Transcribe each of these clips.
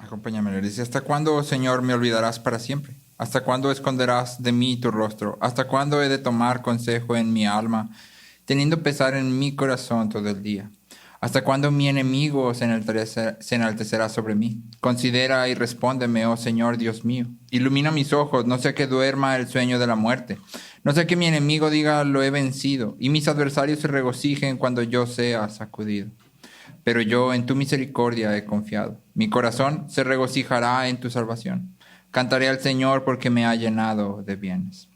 Acompáñame, le dice, ¿hasta cuándo, oh Señor, me olvidarás para siempre? ¿Hasta cuándo esconderás de mí tu rostro? ¿Hasta cuándo he de tomar consejo en mi alma, teniendo pesar en mi corazón todo el día? ¿Hasta cuándo mi enemigo se enaltecerá sobre mí? Considera y respóndeme, oh Señor Dios mío. Ilumina mis ojos, no sea que duerma el sueño de la muerte. No sea que mi enemigo diga, lo he vencido, y mis adversarios se regocijen cuando yo sea sacudido. Pero yo en tu misericordia he confiado. Mi corazón se regocijará en tu salvación. Cantaré al Señor porque me ha llenado de bienes.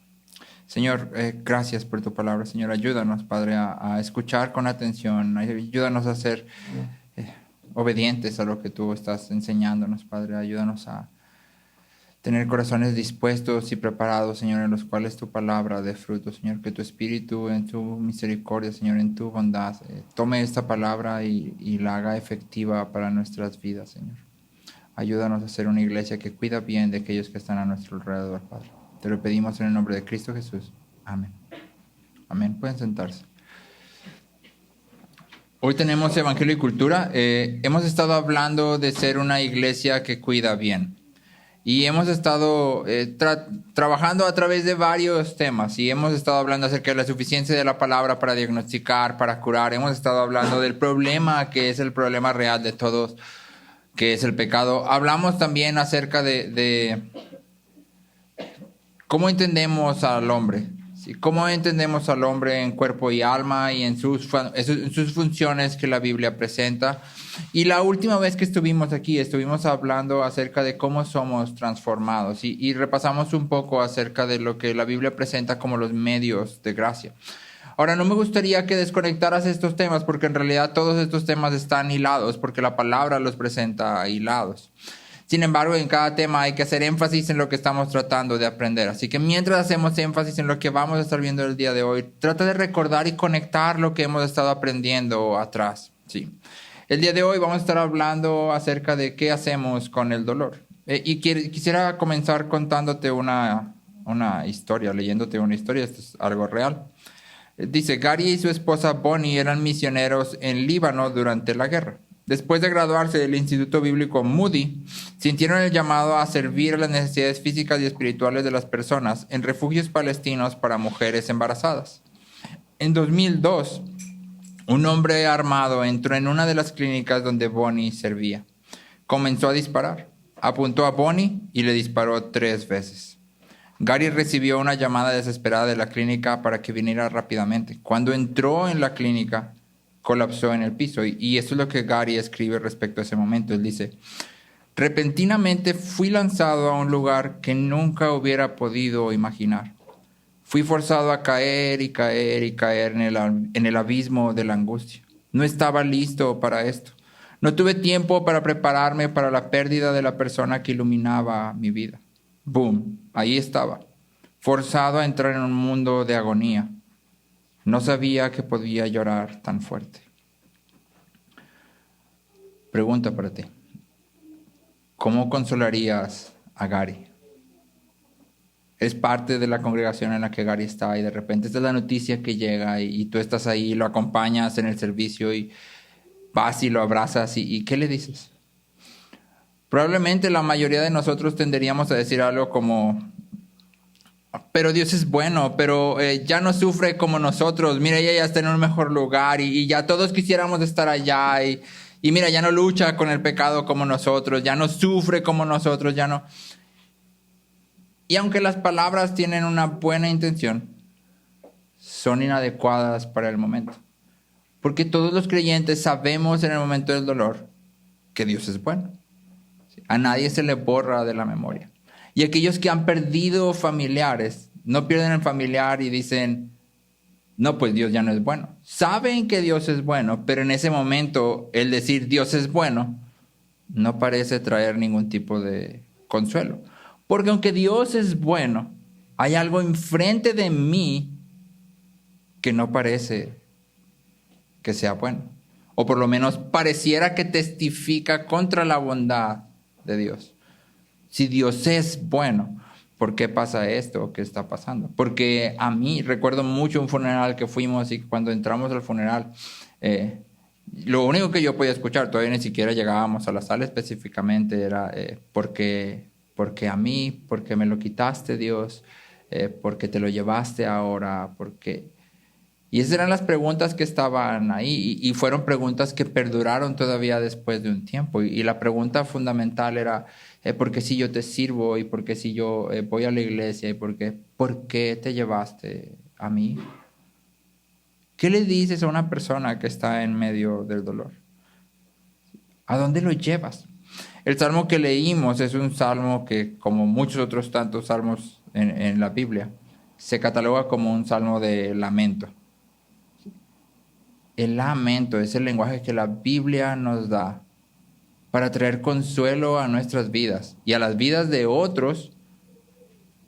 Señor, gracias por tu palabra. Señor, ayúdanos, Padre, a escuchar con atención. Ayúdanos a ser obedientes a lo que tú estás enseñándonos, Padre. Ayúdanos a tener corazones dispuestos y preparados, Señor, en los cuales tu palabra dé fruto, Señor, que tu Espíritu en tu misericordia, Señor, en tu bondad, tome esta palabra y la haga efectiva para nuestras vidas, Señor. Ayúdanos a ser una iglesia que cuida bien de aquellos que están a nuestro alrededor, Padre. Te lo pedimos en el nombre de Cristo Jesús. Amén. Amén. Pueden sentarse. Hoy tenemos Evangelio y Cultura. Hemos estado hablando de ser una iglesia que cuida bien. Y hemos estado trabajando a través de varios temas y hemos estado hablando acerca de la suficiencia de la palabra para diagnosticar, para curar. Hemos estado hablando del problema que es el problema real de todos, que es el pecado. Hablamos también acerca de cómo entendemos al hombre. ¿Sí? Cómo entendemos al hombre en cuerpo y alma y en sus funciones que la Biblia presenta. Y la última vez que estuvimos aquí, estuvimos hablando acerca de cómo somos transformados y repasamos un poco acerca de lo que la Biblia presenta como los medios de gracia. Ahora, no me gustaría que desconectaras estos temas porque en realidad todos estos temas están hilados porque la palabra los presenta hilados. Sin embargo, en cada tema hay que hacer énfasis en lo que estamos tratando de aprender. Así que mientras hacemos énfasis en lo que vamos a estar viendo el día de hoy, trata de recordar y conectar lo que hemos estado aprendiendo atrás. Sí. El día de hoy vamos a estar hablando acerca de qué hacemos con el dolor. Quisiera comenzar contándote una historia, leyéndote una historia. Esto es algo real. Dice, Gary y su esposa Bonnie eran misioneros en Líbano durante la guerra. Después de graduarse del Instituto Bíblico Moody, sintieron el llamado a servir a las necesidades físicas y espirituales de las personas en refugios palestinos para mujeres embarazadas. En 2002, un hombre armado entró en una de las clínicas donde Bonnie servía. Comenzó a disparar. Apuntó a Bonnie y le disparó 3 veces. Gary recibió una llamada desesperada de la clínica para que viniera rápidamente. Cuando entró en la clínica, colapsó en el piso. Y eso es lo que Gary escribe respecto a ese momento. Él dice, repentinamente fui lanzado a un lugar que nunca hubiera podido imaginar. Fui forzado a caer y caer y caer en el abismo de la angustia. No estaba listo para esto. No tuve tiempo para prepararme para la pérdida de la persona que iluminaba mi vida. Boom, ahí estaba, forzado a entrar en un mundo de agonía. No sabía que podía llorar tan fuerte. Pregunta para ti. ¿Cómo consolarías a Gary? Es parte de la congregación en la que Gary está y de repente esta es la noticia que llega y tú estás ahí, lo acompañas en el servicio y vas y lo abrazas y ¿qué le dices? Probablemente la mayoría de nosotros tenderíamos a decir algo como, pero Dios es bueno, pero ya no sufre como nosotros, mira, ella ya está en un mejor lugar y ya todos quisiéramos estar allá y mira, ya no lucha con el pecado como nosotros, ya no sufre como nosotros, ya no... Y aunque las palabras tienen una buena intención, son inadecuadas para el momento. Porque todos los creyentes sabemos en el momento del dolor que Dios es bueno. A nadie se le borra de la memoria. Y aquellos que han perdido familiares, no pierden el familiar y dicen, no, pues Dios ya no es bueno. Saben que Dios es bueno, pero en ese momento el decir Dios es bueno no parece traer ningún tipo de consuelo. Porque aunque Dios es bueno, hay algo enfrente de mí que no parece que sea bueno. O por lo menos pareciera que testifica contra la bondad de Dios. Si Dios es bueno, ¿por qué pasa esto? ¿Qué está pasando? Porque a mí recuerdo mucho un funeral que fuimos y cuando entramos al funeral, Lo único que yo podía escuchar, todavía ni siquiera llegábamos a la sala específicamente, era porque a mí, porque me lo quitaste, Dios, porque te lo llevaste ahora, porque... Y esas eran las preguntas que estaban ahí y fueron preguntas que perduraron todavía después de un tiempo. Y la pregunta fundamental era, ¿por qué si yo te sirvo y por qué si yo voy a la iglesia y por qué te llevaste a mí? ¿Qué le dices a una persona que está en medio del dolor? ¿A dónde lo llevas? El salmo que leímos es un salmo que, como muchos otros tantos salmos en la Biblia, se cataloga como un salmo de lamento. El lamento es el lenguaje que la Biblia nos da para traer consuelo a nuestras vidas y a las vidas de otros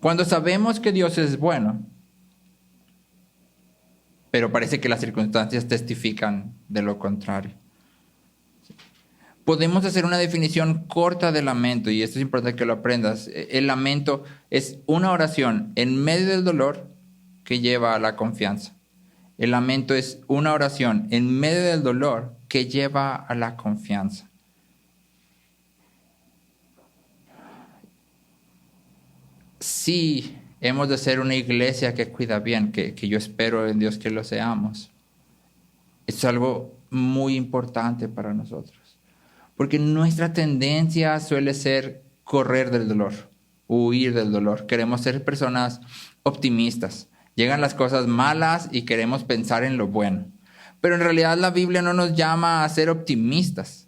cuando sabemos que Dios es bueno, pero parece que las circunstancias testifican de lo contrario. Podemos hacer una definición corta de lamento, y esto es importante que lo aprendas. El lamento es una oración en medio del dolor que lleva a la confianza. El lamento es una oración en medio del dolor que lleva a la confianza. Sí, hemos de ser una iglesia que cuida bien, que yo espero en Dios que lo seamos. Es algo muy importante para nosotros. Porque nuestra tendencia suele ser correr del dolor, huir del dolor. Queremos ser personas optimistas. Llegan las cosas malas y queremos pensar en lo bueno. Pero en realidad la Biblia no nos llama a ser optimistas.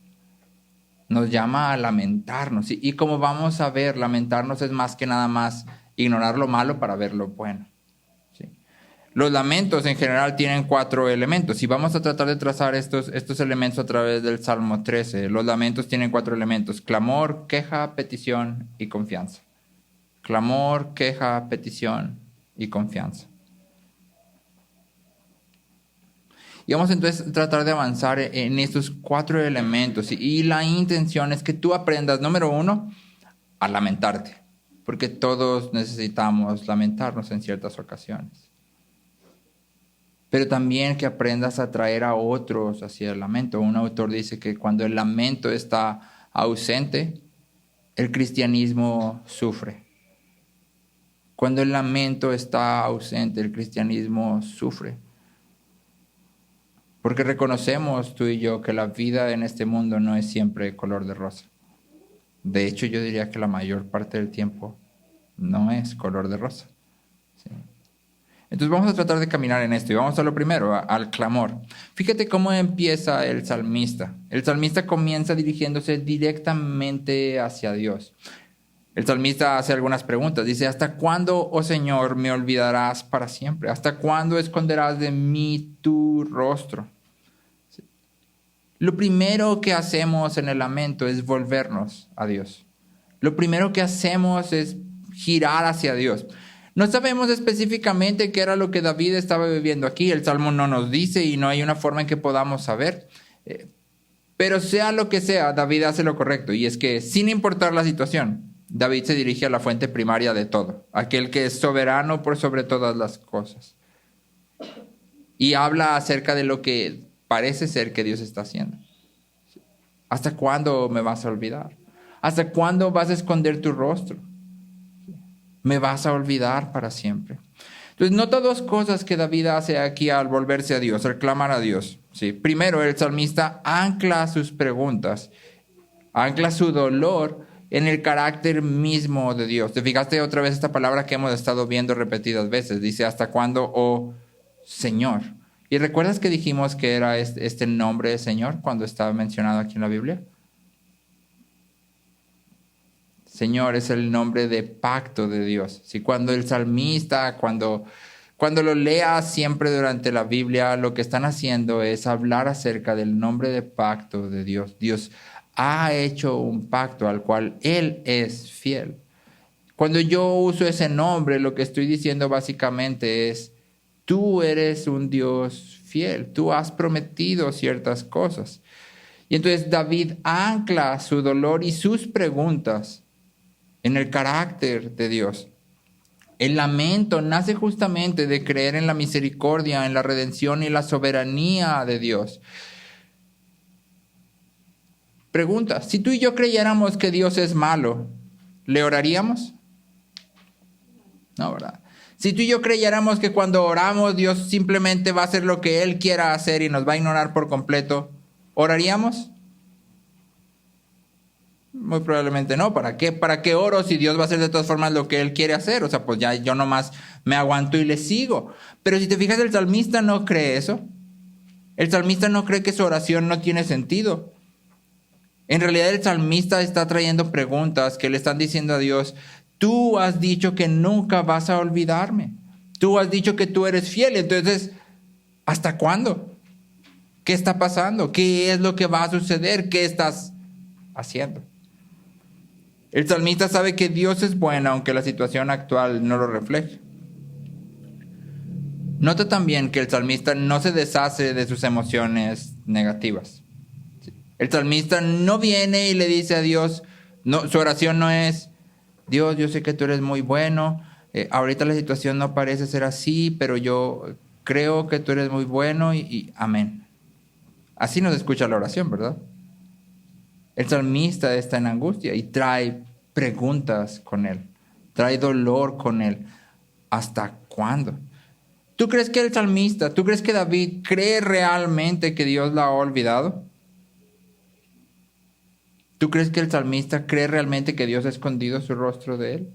Nos llama a lamentarnos. Y como vamos a ver, lamentarnos es más que nada más ignorar lo malo para ver lo bueno. ¿Sí? Los lamentos en general tienen 4 elementos. Y vamos a tratar de trazar estos elementos a través del Salmo 13. Los lamentos tienen 4 elementos: clamor, queja, petición y confianza. Clamor, queja, petición y confianza. Y vamos entonces a tratar de avanzar en estos 4 elementos. Y la intención es que tú aprendas, número 1, a lamentarte. Porque todos necesitamos lamentarnos en ciertas ocasiones. Pero también que aprendas a traer a otros hacia el lamento. Un autor dice que cuando el lamento está ausente, el cristianismo sufre. Cuando el lamento está ausente, el cristianismo sufre. Porque reconocemos tú y yo que la vida en este mundo no es siempre color de rosa. De hecho, yo diría que la mayor parte del tiempo no es color de rosa. ¿Sí? Entonces vamos a tratar de caminar en esto y vamos a lo primero, al clamor. Fíjate cómo empieza el salmista. El salmista comienza dirigiéndose directamente hacia Dios. El salmista hace algunas preguntas. Dice, ¿hasta cuándo, oh Señor, me olvidarás para siempre? ¿Hasta cuándo esconderás de mí tu rostro? ¿Sí? Lo primero que hacemos en el lamento es volvernos a Dios. Lo primero que hacemos es girar hacia Dios. No sabemos específicamente qué era lo que David estaba viviendo aquí. El Salmo no nos dice y no hay una forma en que podamos saber. Pero sea lo que sea, David hace lo correcto. Y es que sin importar la situación, David se dirige a la fuente primaria de todo, aquel que es soberano por sobre todas las cosas. Y habla acerca de lo que parece ser que Dios está haciendo. ¿Hasta cuándo me vas a olvidar? ¿Hasta cuándo vas a esconder tu rostro? Me vas a olvidar para siempre. Entonces, nota 2 cosas que David hace aquí al volverse a Dios, al clamar a Dios. ¿Sí? Primero, el salmista ancla sus preguntas, ancla su dolor en el carácter mismo de Dios. ¿Te fijaste otra vez esta palabra que hemos estado viendo repetidas veces? Dice, ¿hasta cuándo, oh Señor? ¿Y recuerdas que dijimos que era este nombre de Señor cuando estaba mencionado aquí en la Biblia? Señor es el nombre de pacto de Dios. ¿Sí? Cuando el salmista, cuando lo leas siempre durante la Biblia, lo que están haciendo es hablar acerca del nombre de pacto de Dios. Dios ha hecho un pacto al cual Él es fiel. Cuando yo uso ese nombre, lo que estoy diciendo básicamente es, tú eres un Dios fiel, tú has prometido ciertas cosas. Y entonces David ancla su dolor y sus preguntas en el carácter de Dios. El lamento nace justamente de creer en la misericordia, en la redención y la soberanía de Dios. Pregunta, si tú y yo creyéramos que Dios es malo, ¿le oraríamos? No, ¿verdad? Si tú y yo creyéramos que cuando oramos Dios simplemente va a hacer lo que Él quiera hacer y nos va a ignorar por completo, ¿oraríamos? Muy probablemente no. ¿Para qué? ¿Para qué oro si Dios va a hacer de todas formas lo que Él quiere hacer? O sea, pues ya yo nomás me aguanto y le sigo. Pero si te fijas, el salmista no cree eso. El salmista no cree que su oración no tiene sentido. En realidad el salmista está trayendo preguntas que le están diciendo a Dios, tú has dicho que nunca vas a olvidarme. Tú has dicho que tú eres fiel. Entonces, ¿hasta cuándo? ¿Qué está pasando? ¿Qué es lo que va a suceder? ¿Qué estás haciendo? El salmista sabe que Dios es bueno, aunque la situación actual no lo refleje. Nota también que el salmista no se deshace de sus emociones negativas. El salmista no viene y le dice a Dios, no, su oración no es, Dios, yo sé que tú eres muy bueno, ahorita la situación no parece ser así, pero yo creo que tú eres muy bueno y amén. Así nos escucha la oración, ¿verdad? El salmista está en angustia y trae preguntas con él, trae dolor con él. ¿Hasta cuándo? ¿Tú crees que el salmista, tú crees que David cree realmente que Dios la ha olvidado? ¿Tú crees que el salmista cree realmente que Dios ha escondido su rostro de él?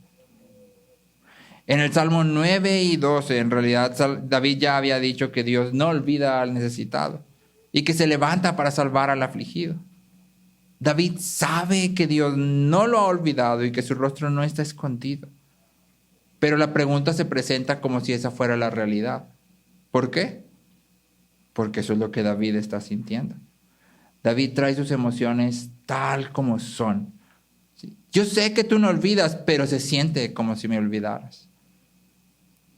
En el Salmo 9 y 12, en realidad, David ya había dicho que Dios no olvida al necesitado y que se levanta para salvar al afligido. David sabe que Dios no lo ha olvidado y que su rostro no está escondido. Pero la pregunta se presenta como si esa fuera la realidad. ¿Por qué? Porque eso es lo que David está sintiendo. David trae sus emociones tal como son. Yo sé que tú no olvidas, pero se siente como si me olvidaras.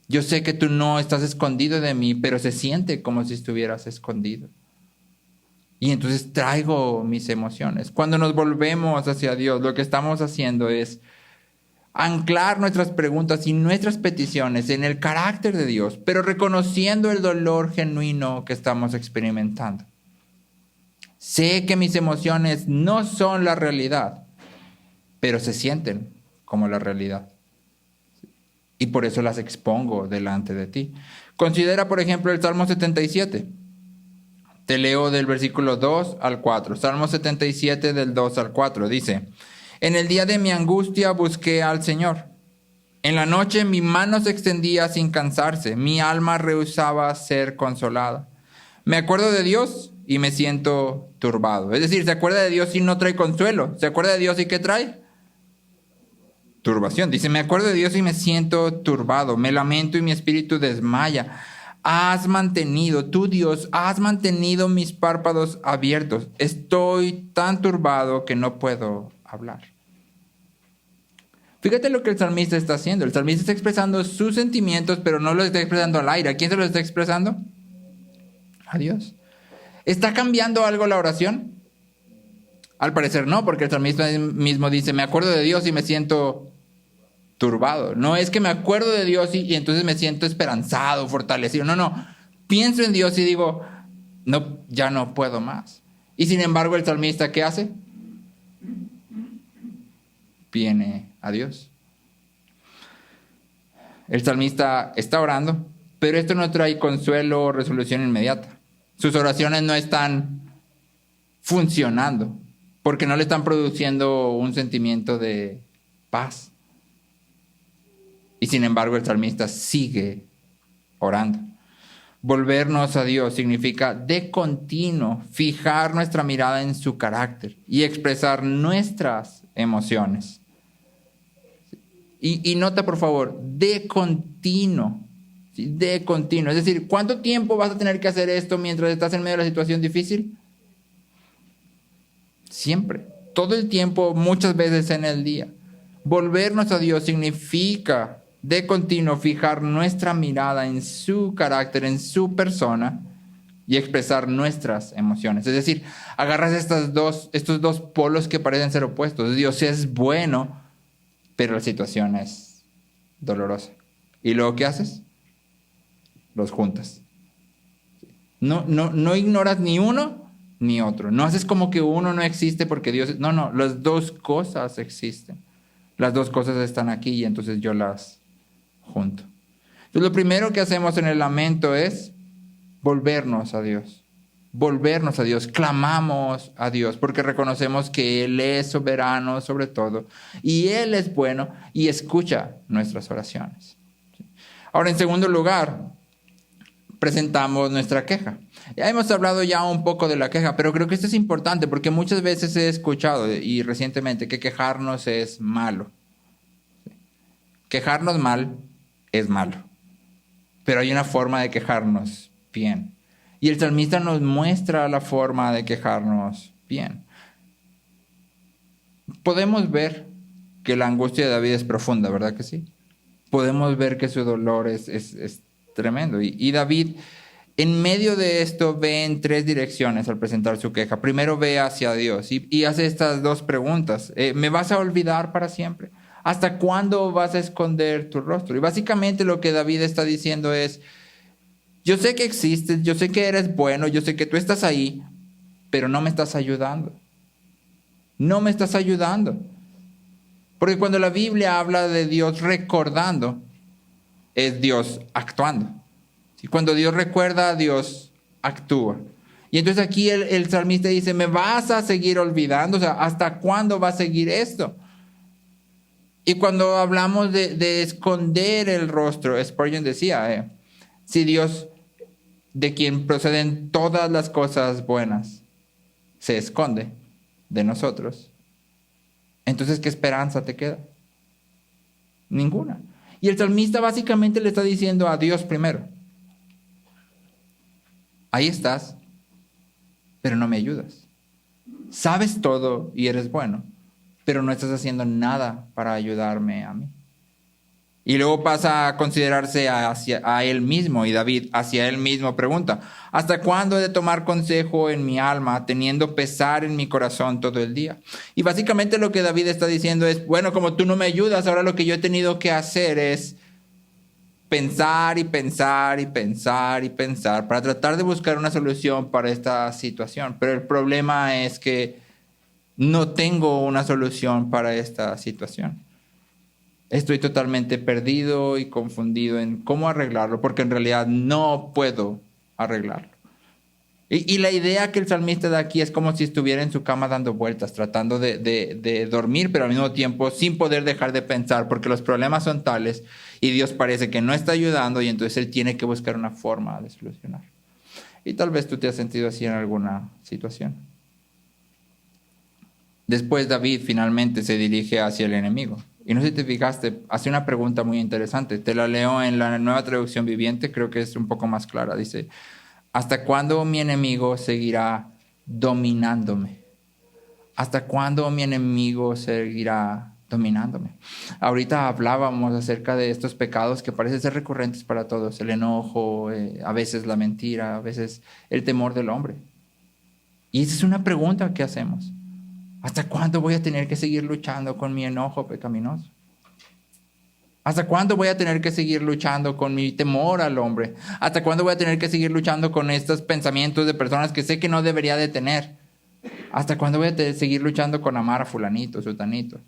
Yo sé que tú no estás escondido de mí, pero se siente como si estuvieras escondido. Y entonces traigo mis emociones. Cuando nos volvemos hacia Dios, lo que estamos haciendo es anclar nuestras preguntas y nuestras peticiones en el carácter de Dios, pero reconociendo el dolor genuino que estamos experimentando. Sé que mis emociones no son la realidad, pero se sienten como la realidad. Y por eso las expongo delante de ti. Considera, por ejemplo, el Salmo 77. Te leo del versículo 2 al 4. Salmo 77 del 2 al 4. Dice, en el día de mi angustia busqué al Señor. En la noche mi mano se extendía sin cansarse. Mi alma rehusaba ser consolada. Me acuerdo de Dios y me siento turbado. Es decir, se acuerda de Dios y no trae consuelo. Se acuerda de Dios y ¿qué trae? Turbación. Dice, me acuerdo de Dios y me siento turbado. Me lamento y mi espíritu desmaya. Has mantenido, tú Dios, has mantenido mis párpados abiertos. Estoy tan turbado que no puedo hablar. Fíjate lo que el salmista está haciendo. El salmista está expresando sus sentimientos, pero no los está expresando al aire. ¿A quién se los está expresando? A Dios. ¿Está cambiando algo la oración? Al parecer no, porque el salmista mismo dice, me acuerdo de Dios y me siento turbado. No es que me acuerdo de Dios y entonces me siento esperanzado, fortalecido. No. Pienso en Dios y digo, no, ya no puedo más. Y sin embargo el salmista, ¿qué hace? Viene a Dios. El salmista está orando, pero esto no trae consuelo o resolución inmediata. Sus oraciones no están funcionando porque no le están produciendo un sentimiento de paz. Y sin embargo el salmista sigue orando. Volvernos a Dios significa de continuo fijar nuestra mirada en su carácter y expresar nuestras emociones. Y nota por favor, de continuo. ¿Sí? De continuo. Es decir, ¿cuánto tiempo vas a tener que hacer esto mientras estás en medio de la situación difícil? Siempre. Todo el tiempo, muchas veces en el día. Volvernos a Dios significa de continuo fijar nuestra mirada en su carácter, en su persona y expresar nuestras emociones. Es decir, agarras estos dos polos que parecen ser opuestos. Dios es bueno, pero la situación es dolorosa. ¿Y luego qué haces? Los juntas. No ignoras ni uno ni otro. No haces como que uno no existe porque Dios... No, las dos cosas existen. Las dos cosas están aquí y entonces yo las junto. Entonces lo primero que hacemos en el lamento es volvernos a Dios. Volvernos a Dios, clamamos a Dios porque reconocemos que Él es soberano sobre todo y Él es bueno y escucha nuestras oraciones. Ahora, en segundo lugar, presentamos nuestra queja. Ya hemos hablado ya un poco de la queja, pero creo que esto es importante porque muchas veces he escuchado y recientemente que quejarnos es malo. Quejarnos mal es malo, pero hay una forma de quejarnos bien. Y el salmista nos muestra la forma de quejarnos bien. Podemos ver que la angustia de David es profunda, ¿verdad que sí? Podemos ver que su dolor es tremendo. Y David, en medio de esto, ve en tres direcciones al presentar su queja. Primero ve hacia Dios y hace estas dos preguntas. ¿Me vas a olvidar para siempre? ¿Hasta cuándo vas a esconder tu rostro? Y básicamente lo que David está diciendo es, yo sé que existes, yo sé que eres bueno, yo sé que tú estás ahí, pero no me estás ayudando. No me estás ayudando. Porque cuando la Biblia habla de Dios recordando, es Dios actuando. Y cuando Dios recuerda, Dios actúa. Y entonces aquí el salmista dice, ¿me vas a seguir olvidando? O sea, ¿hasta cuándo va a seguir esto? Y cuando hablamos de esconder el rostro, Spurgeon decía, si Dios, de quien proceden todas las cosas buenas, se esconde de nosotros, entonces ¿qué esperanza te queda? Ninguna. Y el salmista básicamente le está diciendo a Dios primero, ahí estás, pero no me ayudas. Sabes todo y eres bueno, pero no estás haciendo nada para ayudarme a mí. Y luego pasa a considerarse a él mismo, y David hacia él mismo pregunta, ¿hasta cuándo he de tomar consejo en mi alma, teniendo pesar en mi corazón todo el día? Y básicamente lo que David está diciendo es, bueno, como tú no me ayudas, ahora lo que yo he tenido que hacer es pensar y pensar y pensar y pensar para tratar de buscar una solución para esta situación. Pero el problema es que no tengo una solución para esta situación. Estoy totalmente perdido y confundido en cómo arreglarlo, porque en realidad no puedo arreglarlo. Y la idea que el salmista da aquí es como si estuviera en su cama dando vueltas, tratando de dormir, pero al mismo tiempo sin poder dejar de pensar, porque los problemas son tales y Dios parece que no está ayudando y entonces él tiene que buscar una forma de solucionar. Y tal vez tú te has sentido así en alguna situación. Después David finalmente se dirige hacia el enemigo. Y no sé si te fijaste, hace una pregunta muy interesante. Te la leo en la Nueva Traducción Viviente, creo que es un poco más clara. Dice, ¿hasta cuándo mi enemigo seguirá dominándome? ¿Hasta cuándo mi enemigo seguirá dominándome? Ahorita hablábamos acerca de estos pecados que parecen ser recurrentes para todos. El enojo, a veces la mentira, a veces el temor del hombre. Y esa es una pregunta que hacemos. ¿Hasta cuándo voy a tener que seguir luchando con mi enojo pecaminoso? ¿Hasta cuándo voy a tener que seguir luchando con mi temor al hombre? ¿Hasta cuándo voy a tener que seguir luchando con estos pensamientos de personas que sé que no debería de tener? ¿Hasta cuándo voy a seguir luchando con amar a fulanito, sutanito?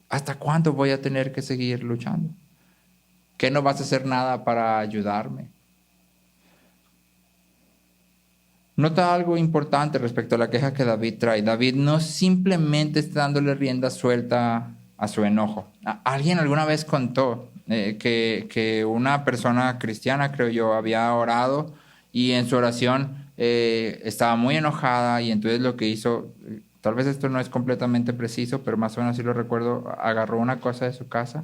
¿Hasta cuándo voy a tener que seguir luchando? ¿Qué no vas a hacer nada para ayudarme? Nota algo importante respecto a la queja que David trae. David no simplemente está dándole rienda suelta a su enojo. Alguien alguna vez contó que una persona cristiana, creo yo, había orado y en su oración estaba muy enojada y entonces lo que hizo, tal vez esto no es completamente preciso, pero más o menos sí lo recuerdo, agarró una cosa de su casa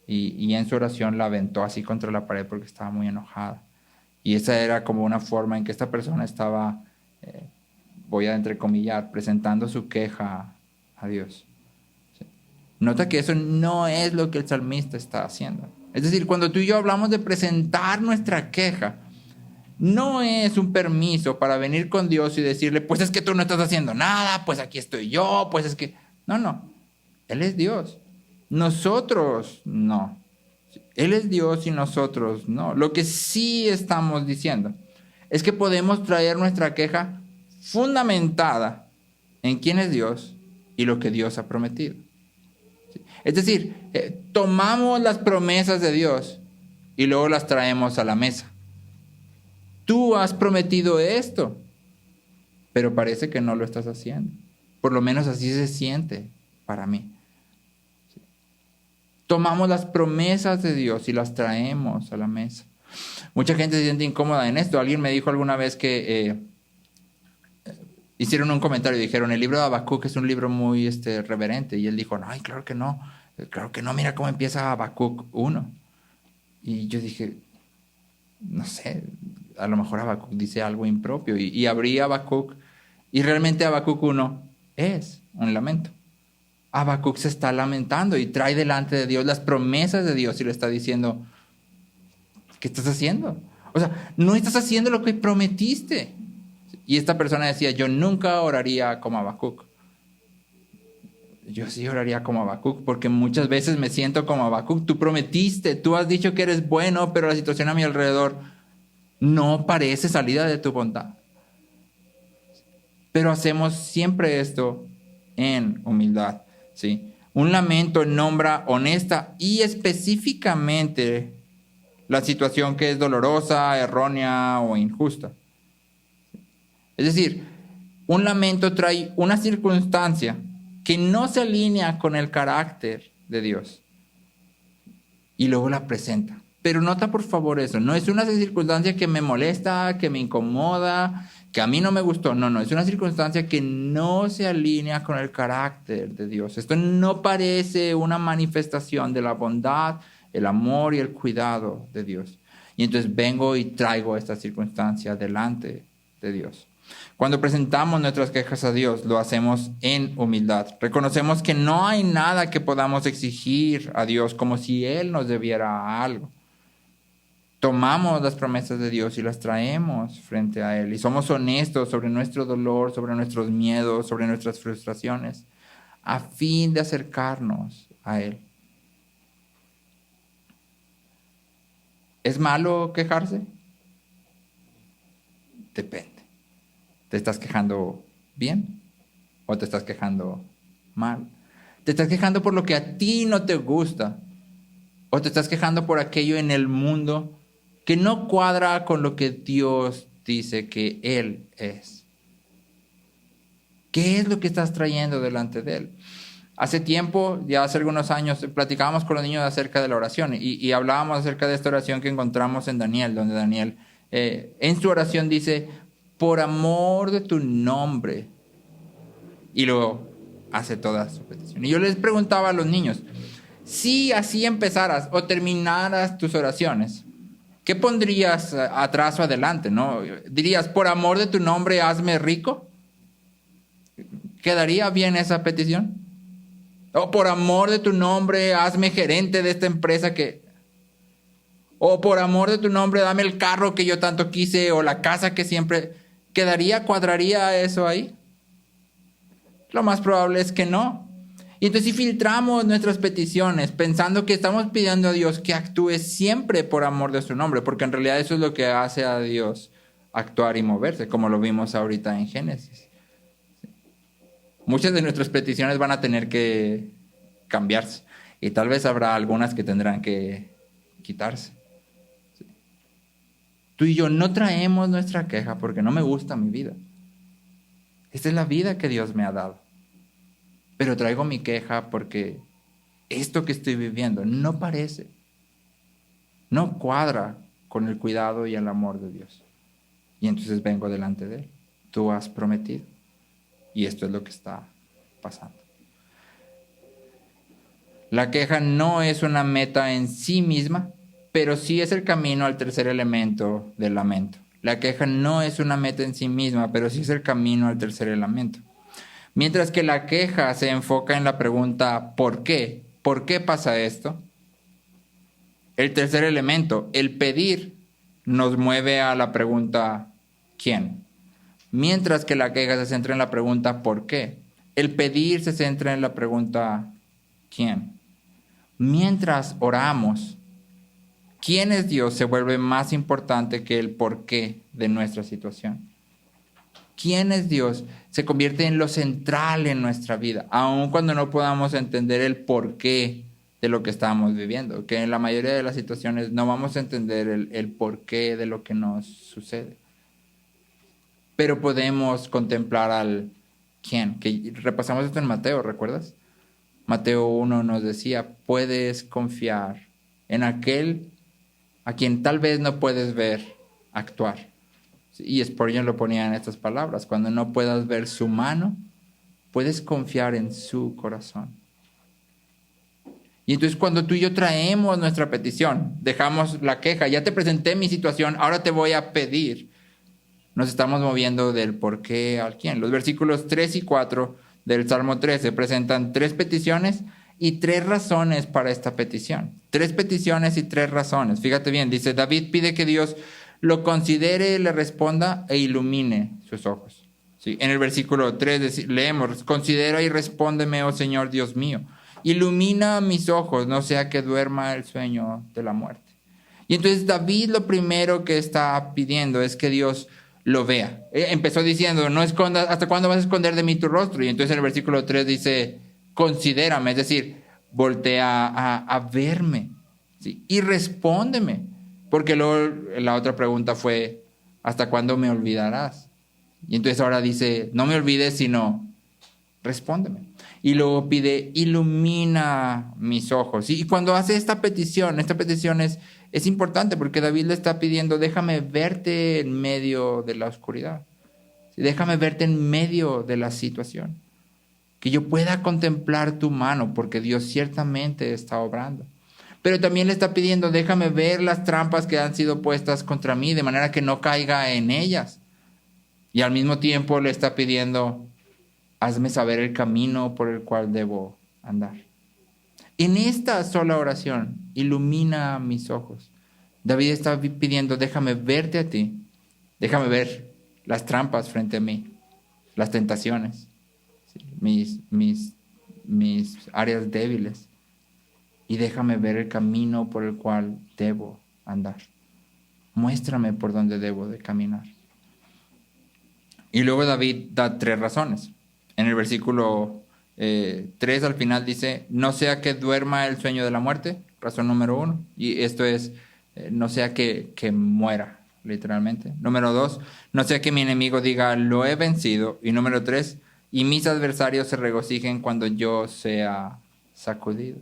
y en su oración la aventó así contra la pared porque estaba muy enojada. Y esa era como una forma en que esta persona estaba, voy a entrecomillar, presentando su queja a Dios. ¿Sí? Nota que eso no es lo que el salmista está haciendo. Es decir, cuando tú y yo hablamos de presentar nuestra queja, no es un permiso para venir con Dios y decirle, pues es que tú no estás haciendo nada, pues aquí estoy yo, pues es que... No. Él es Dios. Nosotros no. Él es Dios y nosotros no. Lo que sí estamos diciendo es que podemos traer nuestra queja fundamentada en quién es Dios y lo que Dios ha prometido. Es decir, tomamos las promesas de Dios y luego las traemos a la mesa. Tú has prometido esto, pero parece que no lo estás haciendo. Por lo menos así se siente para mí. Tomamos las promesas de Dios y las traemos a la mesa. Mucha gente se siente incómoda en esto. Alguien me dijo alguna vez que hicieron un comentario y dijeron, el libro de Habacuc es un libro muy reverente. Y él dijo, no, claro que no. Claro que no, mira cómo empieza Habacuc 1. Y yo dije, no sé, a lo mejor Habacuc dice algo impropio. Y abrí Habacuc y realmente Habacuc 1 es un lamento. Habacuc se está lamentando y trae delante de Dios las promesas de Dios y le está diciendo, ¿qué estás haciendo? O sea, no estás haciendo lo que prometiste. Y esta persona decía, yo nunca oraría como Habacuc. Yo sí oraría como Habacuc porque muchas veces me siento como Habacuc. Tú prometiste, tú has dicho que eres bueno, pero la situación a mi alrededor no parece salida de tu bondad. Pero hacemos siempre esto en humildad, ¿sí? Un lamento nombra honesta y específicamente la situación que es dolorosa, errónea o injusta. Es decir, un lamento trae una circunstancia que no se alinea con el carácter de Dios y luego la presenta. Pero nota por favor eso, no es una circunstancia que me molesta, que me incomoda, que a mí no me gustó. No, es una circunstancia que no se alinea con el carácter de Dios. Esto no parece una manifestación de la bondad, el amor y el cuidado de Dios. Y entonces vengo y traigo esta circunstancia delante de Dios. Cuando presentamos nuestras quejas a Dios, lo hacemos en humildad. Reconocemos que no hay nada que podamos exigir a Dios como si Él nos debiera algo. Tomamos las promesas de Dios y las traemos frente a Él. Y somos honestos sobre nuestro dolor, sobre nuestros miedos, sobre nuestras frustraciones, a fin de acercarnos a Él. ¿Es malo quejarse? Depende. ¿Te estás quejando bien o te estás quejando mal? ¿Te estás quejando por lo que a ti no te gusta o te estás quejando por aquello en el mundo que no cuadra con lo que Dios dice que Él es? ¿Qué es lo que estás trayendo delante de Él? Hace tiempo, ya hace algunos años, platicábamos con los niños acerca de la oración y hablábamos acerca de esta oración que encontramos en Daniel, donde Daniel en su oración dice, por amor de tu nombre. Y luego hace toda su petición. Y yo les preguntaba a los niños, si así empezaras o terminaras tus oraciones, ¿qué pondrías atrás o adelante? ¿No? ¿Dirías, por amor de tu nombre, hazme rico? ¿Quedaría bien esa petición? O por amor de tu nombre, hazme gerente de esta empresa que... O por amor de tu nombre, dame el carro que yo tanto quise o la casa que siempre... ¿Cuadraría eso ahí? Lo más probable es que no. Y entonces si filtramos nuestras peticiones pensando que estamos pidiendo a Dios que actúe siempre por amor de su nombre, porque en realidad eso es lo que hace a Dios actuar y moverse, como lo vimos ahorita en Génesis. Muchas de nuestras peticiones van a tener que cambiarse y tal vez habrá algunas que tendrán que quitarse. Tú y yo no traemos nuestra queja porque no me gusta mi vida. Esta es la vida que Dios me ha dado. Pero traigo mi queja porque esto que estoy viviendo no parece, no cuadra con el cuidado y el amor de Dios. Y entonces vengo delante de Él. Tú has prometido. Y esto es lo que está pasando. La queja no es una meta en sí misma, pero sí es el camino al tercer elemento del lamento. La queja no es una meta en sí misma, pero sí es el camino al tercer elemento. Mientras que la queja se enfoca en la pregunta ¿por qué? ¿Por qué pasa esto? El tercer elemento, el pedir, nos mueve a la pregunta ¿quién? Mientras que la queja se centra en la pregunta ¿por qué? El pedir se centra en la pregunta ¿quién? Mientras oramos, ¿quién es Dios? Se vuelve más importante que el porqué de nuestra situación. quién es Dios se convierte en lo central en nuestra vida, aun cuando no podamos entender el porqué de lo que estamos viviendo, que en la mayoría de las situaciones no vamos a entender el porqué de lo que nos sucede. Pero podemos contemplar al quién, que repasamos esto en Mateo, ¿recuerdas? Mateo 1 nos decía, puedes confiar en aquel a quien tal vez no puedes ver actuar. Y Spurgeon lo ponía en estas palabras, cuando no puedas ver su mano, puedes confiar en su corazón. Y entonces cuando tú y yo traemos nuestra petición, dejamos la queja, ya te presenté mi situación, ahora te voy a pedir. Nos estamos moviendo del por qué al quién. Los versículos 3 y 4 del Salmo 13 presentan 3 peticiones y 3 razones para esta petición. 3 peticiones y 3 razones. Fíjate bien, dice, David pide que Dios lo considere, le responda e ilumine sus ojos. ¿Sí? En el versículo 3 leemos, considera y respóndeme, oh Señor Dios mío. Ilumina mis ojos, no sea que duerma el sueño de la muerte. Y entonces David lo primero que está pidiendo es que Dios lo vea. Empezó diciendo, no escondas, ¿hasta cuándo vas a esconder de mí tu rostro? Y entonces en el versículo 3 dice, considérame, es decir, voltea a verme, ¿sí? Y respóndeme. Porque luego la otra pregunta fue, ¿hasta cuándo me olvidarás? Y entonces ahora dice, no me olvides, sino respóndeme. Y luego pide, ilumina mis ojos. Y cuando hace esta petición es importante porque David le está pidiendo, déjame verte en medio de la oscuridad. Déjame verte en medio de la situación. Que yo pueda contemplar tu mano porque Dios ciertamente está obrando. Pero también le está pidiendo, déjame ver las trampas que han sido puestas contra mí de manera que no caiga en ellas. Y al mismo tiempo le está pidiendo, hazme saber el camino por el cual debo andar. En esta sola oración, ilumina mis ojos. David está pidiendo, déjame verte a ti. Déjame ver las trampas frente a mí, las tentaciones, ¿sí? mis áreas débiles. Y déjame ver el camino por el cual debo andar. Muéstrame por dónde debo de caminar. Y luego David da 3 razones. En el versículo 3 al final dice, no sea que duerma el sueño de la muerte, razón número 1. Y esto es, no sea que muera, literalmente. Número 2, no sea que mi enemigo diga, lo he vencido. Y número 3, y mis adversarios se regocijen cuando yo sea sacudido.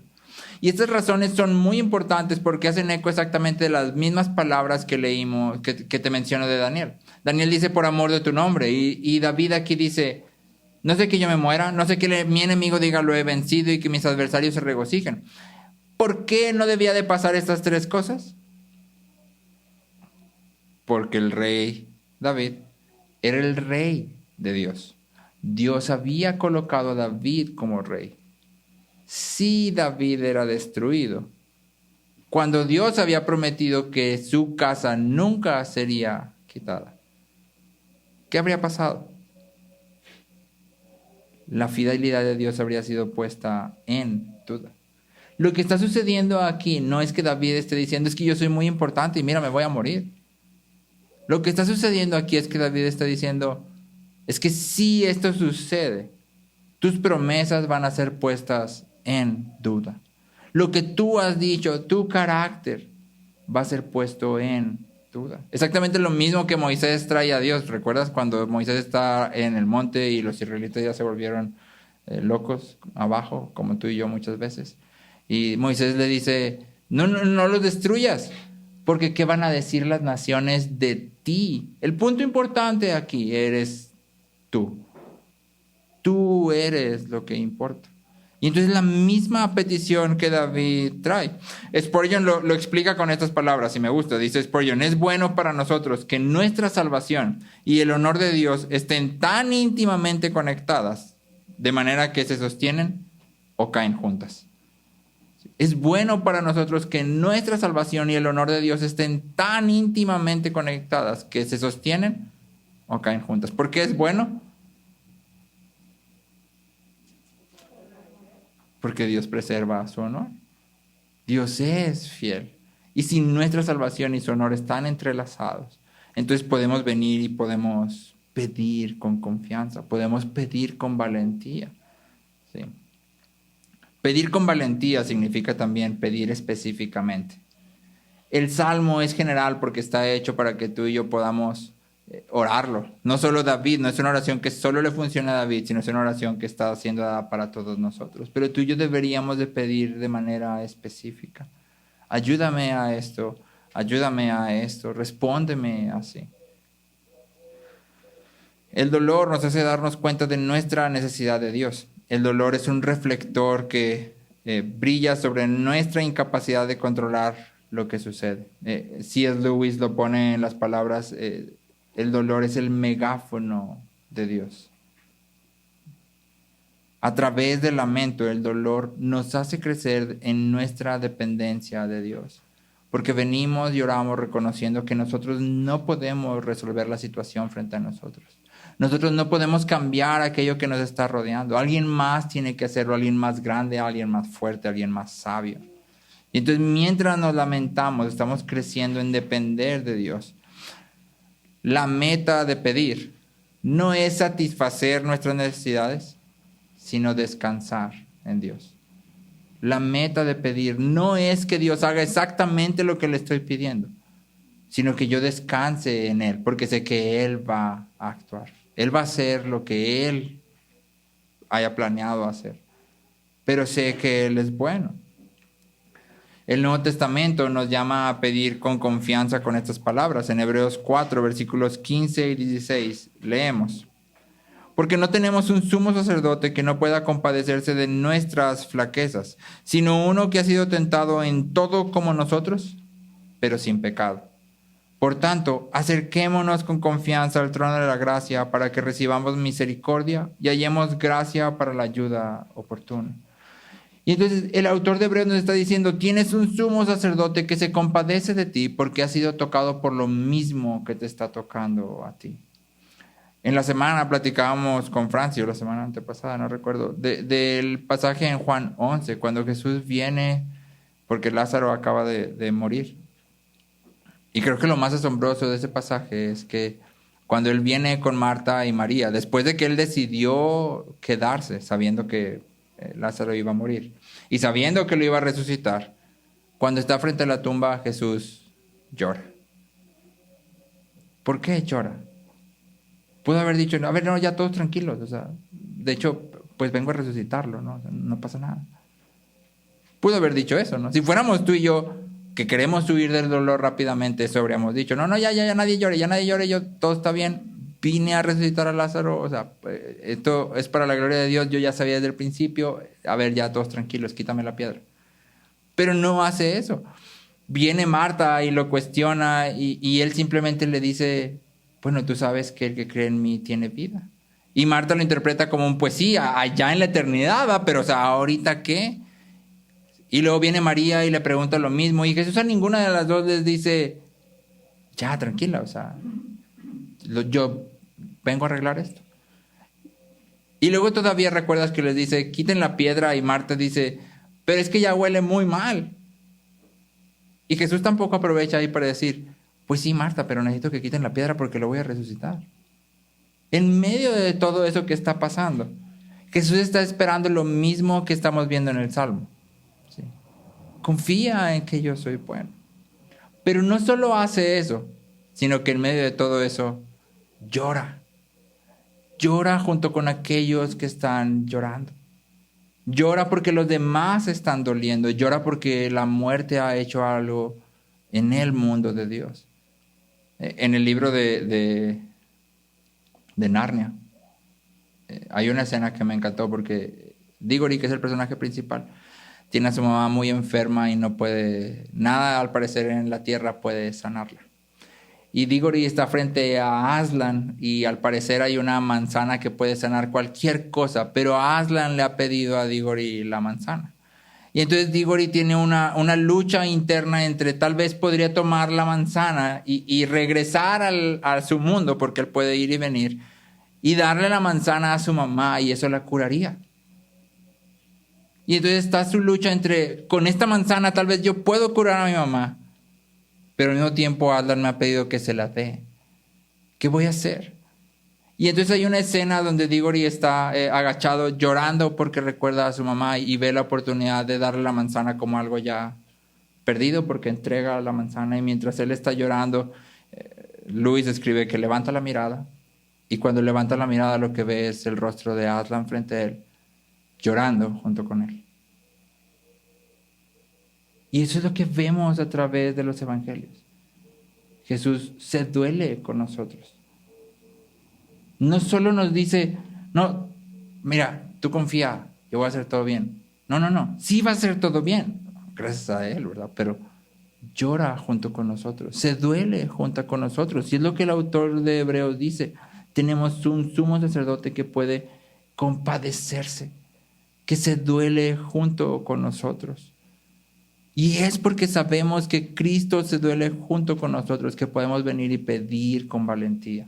Y estas razones son muy importantes porque hacen eco exactamente de las mismas palabras que leímos, que te menciono de Daniel. Daniel dice, por amor de tu nombre. Y David aquí dice, no sé que yo me muera, no sé que mi enemigo diga lo he vencido y que mis adversarios se regocijen. ¿Por qué no debía de pasar estas 3 cosas? Porque el rey David era el rey de Dios. Dios había colocado a David como rey. Si David era destruido, cuando Dios había prometido que su casa nunca sería quitada, ¿qué habría pasado? La fidelidad de Dios habría sido puesta en duda. Lo que está sucediendo aquí no es que David esté diciendo, es que yo soy muy importante y mira, me voy a morir. Lo que está sucediendo aquí es que David está diciendo, es que si esto sucede, tus promesas van a ser puestas en duda. Lo que tú has dicho, tu carácter, va a ser puesto en duda. Exactamente lo mismo que Moisés trae a Dios. ¿Recuerdas cuando Moisés está en el monte y los israelitas ya se volvieron locos abajo, como tú y yo muchas veces? Y Moisés le dice, no los destruyas, porque ¿qué van a decir las naciones de ti? El punto importante aquí eres tú. Tú eres lo que importa. Y entonces la misma petición que David trae. Spurgeon lo explica con estas palabras y me gusta. Dice Spurgeon, es bueno para nosotros que nuestra salvación y el honor de Dios estén tan íntimamente conectadas de manera que se sostienen o caen juntas. Es bueno para nosotros que nuestra salvación y el honor de Dios estén tan íntimamente conectadas que se sostienen o caen juntas. ¿Por qué es bueno? Porque Dios preserva su honor. Dios es fiel. Y si nuestra salvación y su honor están entrelazados, entonces podemos venir y podemos pedir con confianza, podemos pedir con valentía. ¿Sí? Pedir con valentía significa también pedir específicamente. El salmo es general porque está hecho para que tú y yo podamos orarlo. No solo David, no es una oración que solo le funciona a David, sino es una oración que está siendo dada para todos nosotros. Pero tú y yo deberíamos de pedir de manera específica. Ayúdame a esto, respóndeme así. El dolor nos hace darnos cuenta de nuestra necesidad de Dios. El dolor es un reflector que brilla sobre nuestra incapacidad de controlar lo que sucede. C.S. Lewis lo pone en las palabras, el dolor es el megáfono de Dios. A través del lamento, el dolor nos hace crecer en nuestra dependencia de Dios. Porque venimos y oramos reconociendo que nosotros no podemos resolver la situación frente a nosotros. Nosotros no podemos cambiar aquello que nos está rodeando. Alguien más tiene que hacerlo, alguien más grande, alguien más fuerte, alguien más sabio. Y entonces mientras nos lamentamos, estamos creciendo en depender de Dios. La meta de pedir no es satisfacer nuestras necesidades, sino descansar en Dios. La meta de pedir no es que Dios haga exactamente lo que le estoy pidiendo, sino que yo descanse en Él, porque sé que Él va a actuar. Él va a hacer lo que Él haya planeado hacer. Pero sé que Él es bueno. El Nuevo Testamento nos llama a pedir con confianza con estas palabras. En Hebreos 4, versículos 15 y 16, leemos. Porque no tenemos un sumo sacerdote que no pueda compadecerse de nuestras flaquezas, sino uno que ha sido tentado en todo como nosotros, pero sin pecado. Por tanto, acerquémonos con confianza al trono de la gracia para que recibamos misericordia y hallemos gracia para la ayuda oportuna. Y entonces el autor de Hebreos nos está diciendo, tienes un sumo sacerdote que se compadece de ti porque ha sido tocado por lo mismo que te está tocando a ti. En la semana platicábamos con Francio, la semana antepasada, no recuerdo, del pasaje en Juan 11, cuando Jesús viene porque Lázaro acaba de morir. Y creo que lo más asombroso de ese pasaje es que cuando él viene con Marta y María, después de que él decidió quedarse, sabiendo que Lázaro iba a morir y sabiendo que lo iba a resucitar, cuando está frente a la tumba, Jesús llora. ¿Por qué llora? Pudo haber dicho, a ver, no, ya todos tranquilos, o sea, de hecho, pues vengo a resucitarlo, ¿no? O sea, no pasa nada. Pudo haber dicho eso, ¿no? Si fuéramos tú y yo, que queremos huir del dolor rápidamente, eso habríamos dicho, no, ya nadie llore, yo, todo está bien, vine a resucitar a Lázaro, o sea, esto es para la gloria de Dios, yo ya sabía desde el principio, a ver, ya todos tranquilos, quítame la piedra. Pero no hace eso. Viene Marta y lo cuestiona y él simplemente le dice, bueno, tú sabes que el que cree en mí tiene vida. Y Marta lo interpreta como un, pues sí, allá en la eternidad, ¿va? Pero o sea, ¿ahorita qué? Y luego viene María y le pregunta lo mismo. Y Jesús a ninguna de las dos les dice, ya, tranquila, o sea, yo vengo a arreglar esto. Y luego todavía recuerdas que les dice, quiten la piedra. Y Marta dice, pero es que ya huele muy mal. Y Jesús tampoco aprovecha ahí para decir, pues sí, Marta, pero necesito que quiten la piedra porque lo voy a resucitar. En medio de todo eso que está pasando, Jesús está esperando lo mismo que estamos viendo en el Salmo. ¿Sí? Confía en que yo soy bueno. Pero no solo hace eso, sino que en medio de todo eso, llora. Llora junto con aquellos que están llorando. Llora porque los demás están doliendo. Llora porque la muerte ha hecho algo en el mundo de Dios. En el libro de Narnia hay una escena que me encantó porque Diggory, que es el personaje principal, tiene a su mamá muy enferma y no puede, nada al parecer en la tierra puede sanarla. Y Diggory está frente a Aslan y al parecer hay una manzana que puede sanar cualquier cosa, pero Aslan le ha pedido a Diggory la manzana. Y entonces Diggory tiene una lucha interna entre tal vez podría tomar la manzana y regresar a su mundo, porque él puede ir y venir, y darle la manzana a su mamá y eso la curaría. Y entonces está su lucha entre, con esta manzana tal vez yo puedo curar a mi mamá, pero al mismo tiempo Aslan me ha pedido que se la dé. ¿Qué voy a hacer? Y entonces hay una escena donde Diggory está agachado llorando porque recuerda a su mamá y ve la oportunidad de darle la manzana como algo ya perdido, porque entrega la manzana, y mientras él está llorando, Lewis escribe que levanta la mirada, y cuando levanta la mirada lo que ve es el rostro de Aslan frente a él, llorando junto con él. Y eso es lo que vemos a través de los evangelios. Jesús se duele con nosotros. No solo nos dice, no, mira, tú confía, yo voy a hacer todo bien. No, sí va a ser todo bien, gracias a Él, ¿verdad? Pero llora junto con nosotros, se duele junto con nosotros. Y es lo que el autor de Hebreos dice, tenemos un sumo sacerdote que puede compadecerse, que se duele junto con nosotros. Y es porque sabemos que Cristo se duele junto con nosotros que podemos venir y pedir con valentía.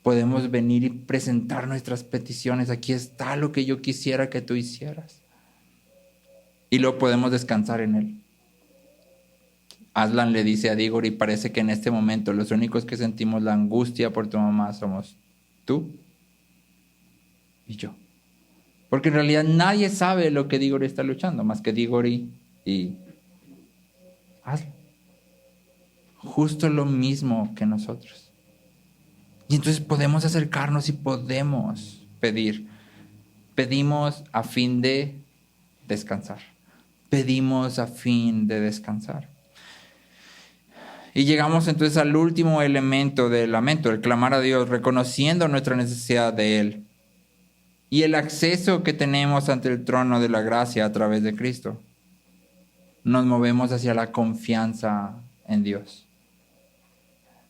Podemos venir y presentar nuestras peticiones. Aquí está lo que yo quisiera que tú hicieras. Y lo podemos descansar en Él. Aslan le dice a Diggory, parece que en este momento los únicos que sentimos la angustia por tu mamá somos tú y yo. Porque en realidad nadie sabe lo que Diggory está luchando, más que Diggory y Aslan. Justo lo mismo que nosotros. Y entonces podemos acercarnos y podemos pedir. Pedimos a fin de descansar. Pedimos a fin de descansar. Y llegamos entonces al último elemento del lamento, el clamar a Dios, reconociendo nuestra necesidad de Él. Y el acceso que tenemos ante el trono de la gracia a través de Cristo. Nos movemos hacia la confianza en Dios.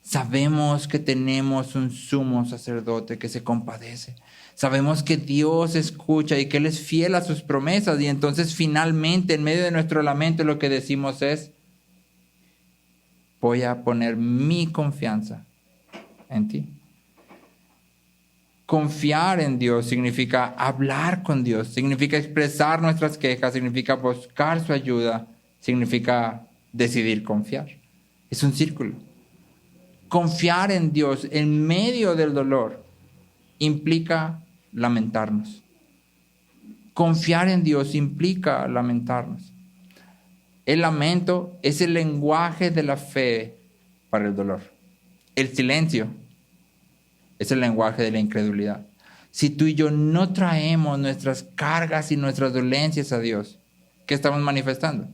Sabemos que tenemos un sumo sacerdote que se compadece. Sabemos que Dios escucha y que Él es fiel a sus promesas. Y entonces finalmente en medio de nuestro lamento lo que decimos es, voy a poner mi confianza en ti. Confiar en Dios significa hablar con Dios, significa expresar nuestras quejas, significa buscar su ayuda, significa decidir confiar. Es un círculo. Confiar en Dios en medio del dolor implica lamentarnos. Confiar en Dios implica lamentarnos. El lamento es el lenguaje de la fe para el dolor. El silencio es el lenguaje de la incredulidad. Si tú y yo no traemos nuestras cargas y nuestras dolencias a Dios, ¿qué estamos manifestando?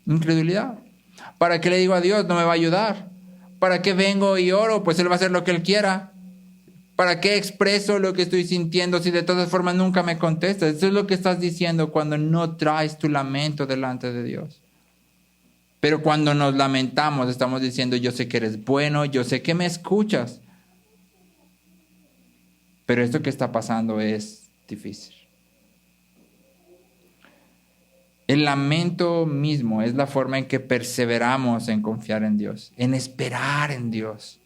Incredulidad. ¿Para qué le digo a Dios? No me va a ayudar. ¿Para qué vengo y oro? Pues Él va a hacer lo que Él quiera. ¿Para qué expreso lo que estoy sintiendo si de todas formas nunca me contestas? Eso es lo que estás diciendo cuando no traes tu lamento delante de Dios. Pero cuando nos lamentamos, estamos diciendo, yo sé que eres bueno, yo sé que me escuchas. Pero esto que está pasando es difícil. El lamento mismo es la forma en que perseveramos en confiar en Dios, en esperar en Dios.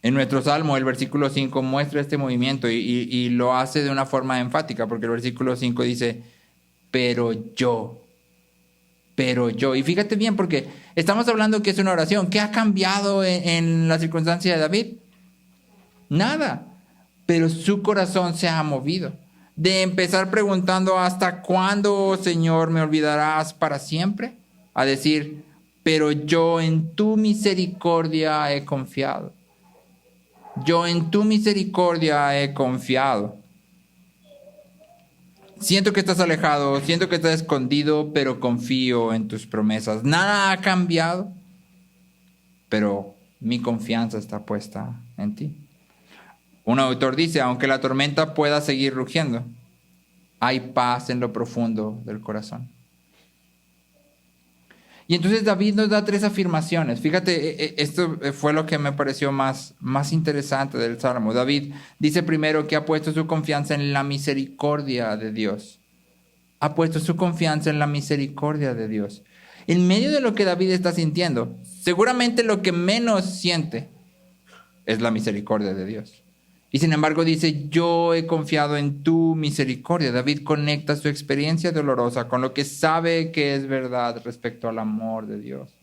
En nuestro Salmo, el versículo 5 muestra este movimiento y lo hace de una forma enfática, porque el versículo 5 dice, pero yo. Y fíjate bien, porque estamos hablando que es una oración. ¿Qué ha cambiado en la circunstancia de David? Nada, pero su corazón se ha movido. De empezar preguntando, ¿hasta cuándo, Señor, me olvidarás para siempre? A decir, pero yo en tu misericordia he confiado. Yo en tu misericordia he confiado. Siento que estás alejado, siento que estás escondido, pero confío en tus promesas. Nada ha cambiado, pero mi confianza está puesta en ti. Un autor dice, aunque la tormenta pueda seguir rugiendo, hay paz en lo profundo del corazón. Y entonces David nos da 3 afirmaciones. Fíjate, esto fue lo que me pareció más interesante del Salmo. David dice primero que ha puesto su confianza en la misericordia de Dios. Ha puesto su confianza en la misericordia de Dios. En medio de lo que David está sintiendo, seguramente lo que menos siente es la misericordia de Dios. Y sin embargo dice, yo he confiado en tu misericordia. David conecta su experiencia dolorosa con lo que sabe que es verdad respecto al amor de Dios.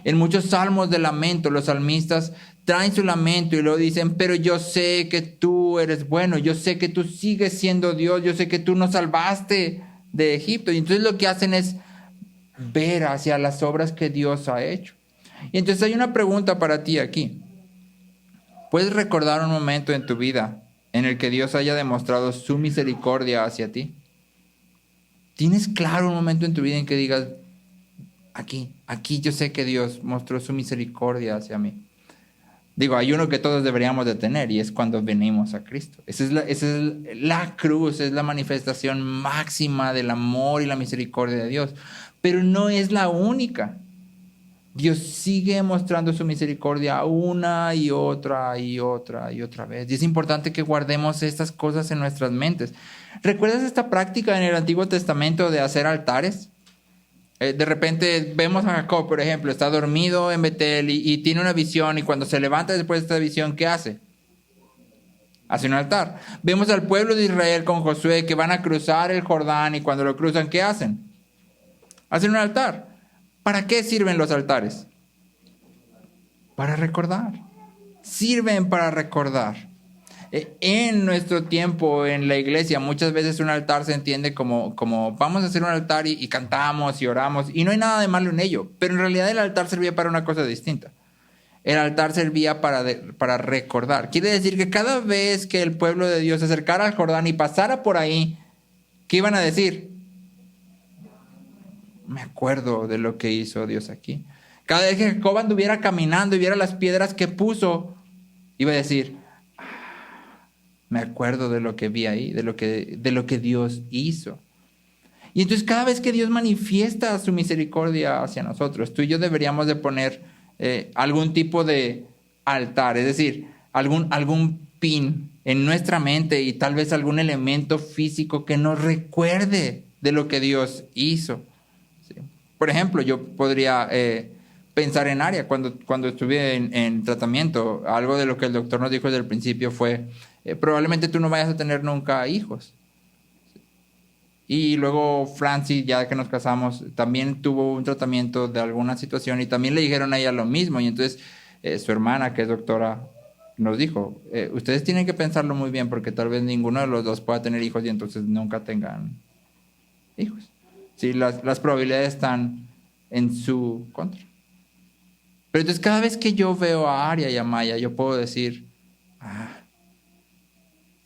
En muchos salmos de lamento, los salmistas traen su lamento y luego dicen, pero yo sé que tú eres bueno, yo sé que tú sigues siendo Dios, yo sé que tú nos salvaste de Egipto. Y entonces lo que hacen es ver hacia las obras que Dios ha hecho. Y entonces hay una pregunta para ti aquí. ¿Puedes recordar un momento en tu vida en el que Dios haya demostrado su misericordia hacia ti? ¿Tienes claro un momento en tu vida en que digas, aquí yo sé que Dios mostró su misericordia hacia mí? Digo, hay uno que todos deberíamos de tener y es cuando venimos a Cristo. Esa es la cruz, es la manifestación máxima del amor y la misericordia de Dios. Pero no es la única. Dios sigue mostrando su misericordia una y otra y otra y otra vez. Y es importante que guardemos estas cosas en nuestras mentes. ¿Recuerdas esta práctica en el Antiguo Testamento de hacer altares? De repente vemos a Jacob, por ejemplo, está dormido en Betel y tiene una visión, y cuando se levanta después de esta visión, ¿qué hace? Hace un altar. Vemos al pueblo de Israel con Josué que van a cruzar el Jordán, y cuando lo cruzan, ¿qué hacen? Hacen un altar. ¿Para qué sirven los altares? Para recordar. Sirven para recordar. En nuestro tiempo en la iglesia, muchas veces un altar se entiende como vamos a hacer un altar y cantamos y oramos, y no hay nada de malo en ello, pero en realidad el altar servía para una cosa distinta. El altar servía para recordar. Quiere decir que cada vez que el pueblo de Dios se acercara al Jordán y pasara por ahí, ¿qué iban a decir? Me acuerdo de lo que hizo Dios aquí. Cada vez que Jacob anduviera caminando y viera las piedras que puso, iba a decir, me acuerdo de lo que vi ahí, de lo que Dios hizo. Y entonces cada vez que Dios manifiesta su misericordia hacia nosotros, tú y yo deberíamos de poner algún tipo de altar, es decir, algún pin en nuestra mente y tal vez algún elemento físico que nos recuerde de lo que Dios hizo. ¿Sí? Por ejemplo, yo podría pensar en Aria. Cuando estuve en tratamiento, algo de lo que el doctor nos dijo desde el principio fue, probablemente tú no vayas a tener nunca hijos. Y luego Francis, ya que nos casamos, también tuvo un tratamiento de alguna situación y también le dijeron a ella lo mismo. Y entonces su hermana, que es doctora, nos dijo, ustedes tienen que pensarlo muy bien porque tal vez ninguno de los dos pueda tener hijos y entonces nunca tengan hijos. Sí, las probabilidades están en su contra. Pero entonces cada vez que yo veo a Aria y a Maya, yo puedo decir,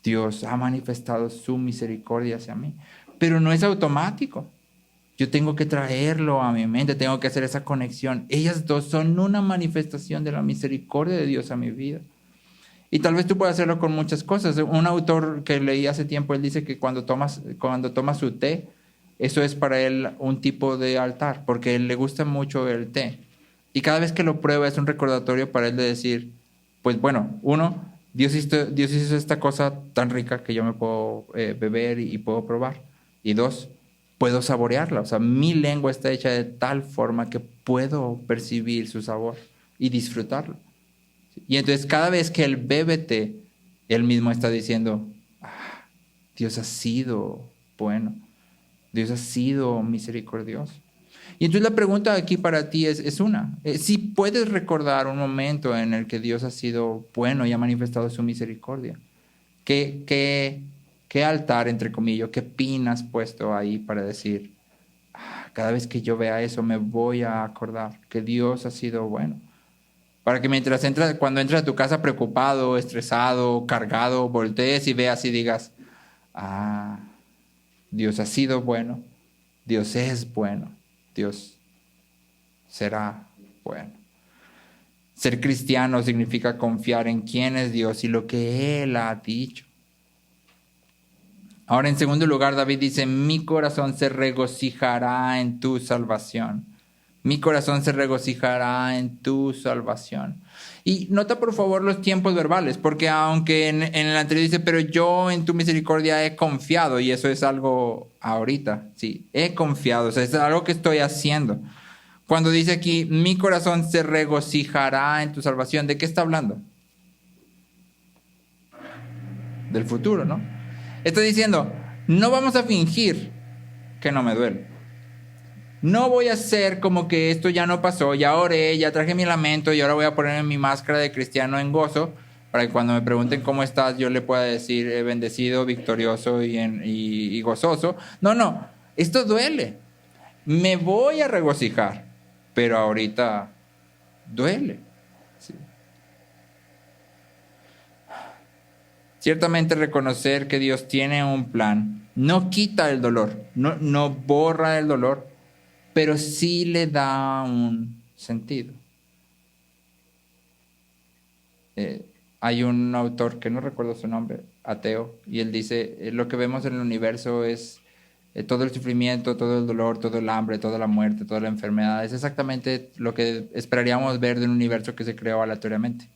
Dios ha manifestado su misericordia hacia mí. Pero no es automático. Yo tengo que traerlo a mi mente, tengo que hacer esa conexión. Ellas dos son una manifestación de la misericordia de Dios a mi vida. Y tal vez tú puedas hacerlo con muchas cosas. Un autor que leí hace tiempo, él dice que cuando toma su té, eso es para él un tipo de altar, porque a él le gusta mucho el té. Y cada vez que lo prueba es un recordatorio para él de decir, pues bueno, Dios hizo esta cosa tan rica que yo me puedo beber y puedo probar. Y dos, puedo saborearla. O sea, mi lengua está hecha de tal forma que puedo percibir su sabor y disfrutarlo. Y entonces cada vez que él bebe té, él mismo está diciendo, Dios ha sido bueno. Dios ha sido misericordioso. Y entonces la pregunta aquí para ti es una. Si puedes recordar un momento en el que Dios ha sido bueno y ha manifestado su misericordia, ¿qué altar, entre comillas, qué pin has puesto ahí para decir, cada vez que yo vea eso me voy a acordar que Dios ha sido bueno? Para que cuando entres a tu casa preocupado, estresado, cargado, voltees y veas y digas, Dios ha sido bueno, Dios es bueno, Dios será bueno. Ser cristiano significa confiar en quién es Dios y lo que Él ha dicho. Ahora, en segundo lugar, David dice, mi corazón se regocijará en tu salvación. Mi corazón se regocijará en tu salvación. Y nota por favor los tiempos verbales, porque aunque en el anterior dice, pero yo en tu misericordia he confiado, y eso es algo ahorita, sí, he confiado, o sea, es algo que estoy haciendo. Cuando dice aquí, mi corazón se regocijará en tu salvación, ¿de qué está hablando? Del futuro, ¿no? Está diciendo, no vamos a fingir que no me duele. No voy a hacer como que esto ya no pasó, ya oré, ya traje mi lamento y ahora voy a ponerme mi máscara de cristiano en gozo para que cuando me pregunten cómo estás yo le pueda decir bendecido, victorioso y gozoso. No, esto duele. Me voy a regocijar, pero ahorita duele. Sí. Ciertamente reconocer que Dios tiene un plan no quita el dolor, no borra el dolor, pero sí le da un sentido. Hay un autor que no recuerdo su nombre, ateo, y él dice, lo que vemos en el universo es todo el sufrimiento, todo el dolor, todo el hambre, toda la muerte, toda la enfermedad. Es exactamente lo que esperaríamos ver de un universo que se creó aleatoriamente.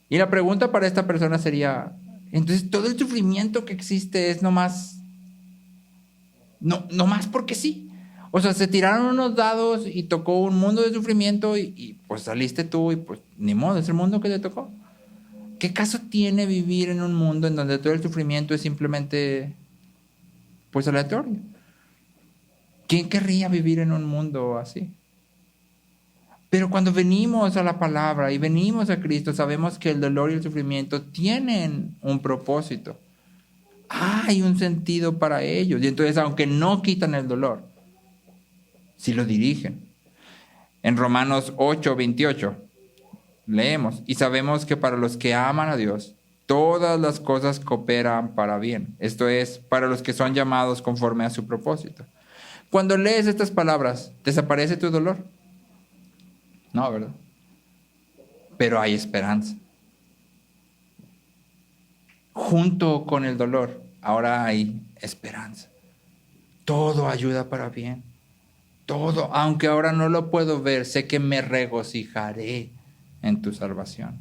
Y la pregunta para esta persona sería, entonces todo el sufrimiento que existe es nomás porque sí. O sea, se tiraron unos dados y tocó un mundo de sufrimiento y pues saliste tú y pues ni modo, es el mundo que te tocó. ¿Qué caso tiene vivir en un mundo en donde todo el sufrimiento es simplemente pues aleatorio? ¿Quién querría vivir en un mundo así? Pero cuando venimos a la palabra y venimos a Cristo, sabemos que el dolor y el sufrimiento tienen un propósito. Hay un sentido para ellos. Y entonces, aunque no quitan el dolor, sí lo dirigen. En Romanos 8:28 leemos, y sabemos que para los que aman a Dios, todas las cosas cooperan para bien. Esto es, para los que son llamados conforme a su propósito. Cuando lees estas palabras, ¿desaparece tu dolor? No, ¿verdad? Pero hay esperanza. Junto con el dolor, ahora hay esperanza. Todo ayuda para bien. Todo, aunque ahora no lo puedo ver, sé que me regocijaré en tu salvación.